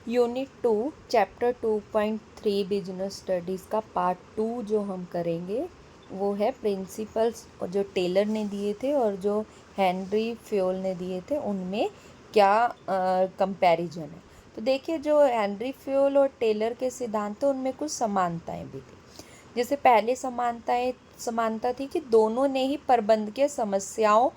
Unit 2 chapter 2.3 business studies का part 2 जो हम करेंगे वो है प्रिंसिपल्स, जो टेलर ने दिए थे और जो हेनरी फ्योल ने दिए थे उनमें क्या कंपैरिजन है। तो देखिए, जो हेनरी फ्योल और टेलर के सिद्धांत थे उनमें कुछ समानताएं भी थी। जैसे पहले समानता थी कि दोनों ने ही प्रबंधकीय समस्याओं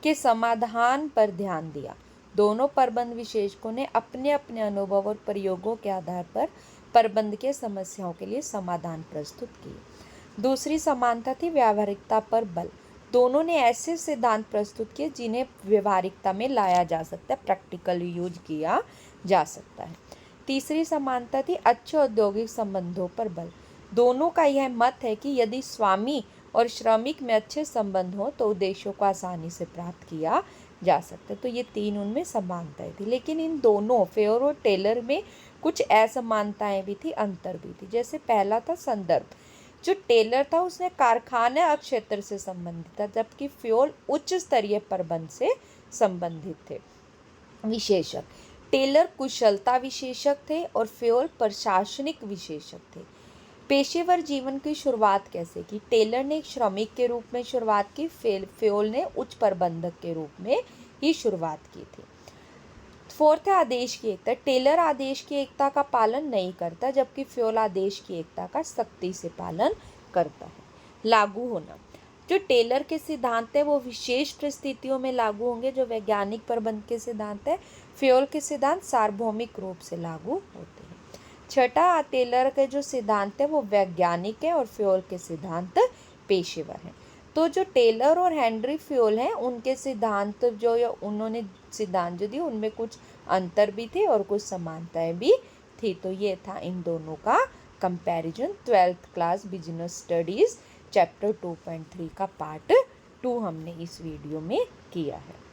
के समाधान पर ध्यान दिया। दोनों प्रबंध विशेषज्ञों ने अपने अपने अनुभव और प्रयोगों के आधार पर प्रबंधकीय समस्याओं के लिए समाधान प्रस्तुत किए। दूसरी समानता थी व्यावहारिकता पर बल। दोनों ने ऐसे सिद्धांत प्रस्तुत किए जिन्हें व्यवहारिकता में लाया जा सकता है, प्रैक्टिकल यूज किया जा सकता है। तीसरी समानता थी अच्छे औद्योगिक संबंधों पर बल। दोनों का यह मत है कि यदि स्वामी और श्रमिक में अच्छे संबंध हो तो उद्देश्यों को आसानी से प्राप्त किया जा सकता है। तो ये तीन उनमें समानताएं थी, लेकिन इन दोनों फेयर और टेलर में कुछ असमानताएं भी थी, अंतर भी थी। जैसे पहला था संदर्भ। जो टेलर था उसने कारखाने और क्षेत्र से संबंधित था, जबकि फ्योल उच्च स्तरीय प्रबंध से संबंधित थे। विशेषक, टेलर कुशलता विशेषक थे और फ्योल प्रशासनिक विशेषक थे। पेशेवर जीवन की शुरुआत कैसे की? टेलर ने एक श्रमिक के रूप में शुरुआत की, फ्योल ने उच्च प्रबंधक के रूप में ही शुरुआत की थी। फोर्थ है आदेश की एकता। टेलर आदेश की एकता का पालन नहीं करता, जबकि फ्योल आदेश की एकता का सख्ती से पालन करता है। लागू होना, जो टेलर के सिद्धांत है वो विशेष परिस्थितियों में लागू होंगे, जो वैज्ञानिक प्रबंध के सिद्धांत है। फ्योल के सिद्धांत सार्वभौमिक रूप से लागू होते हैं। छठा, टेलर के जो सिद्धांत है वो वैज्ञानिक है और फ्योल के सिद्धांत पेशेवर हैं। तो जो टेलर और हेनरी फ्योल हैं उनके सिद्धांत जो उन्होंने सिद्धांत जो दिए उनमें कुछ अंतर भी थे और कुछ समानताएं भी थी। तो ये था इन दोनों का comparison. 12th class business studies chapter 2.3 का पार्ट 2 हमने इस वीडियो में किया है।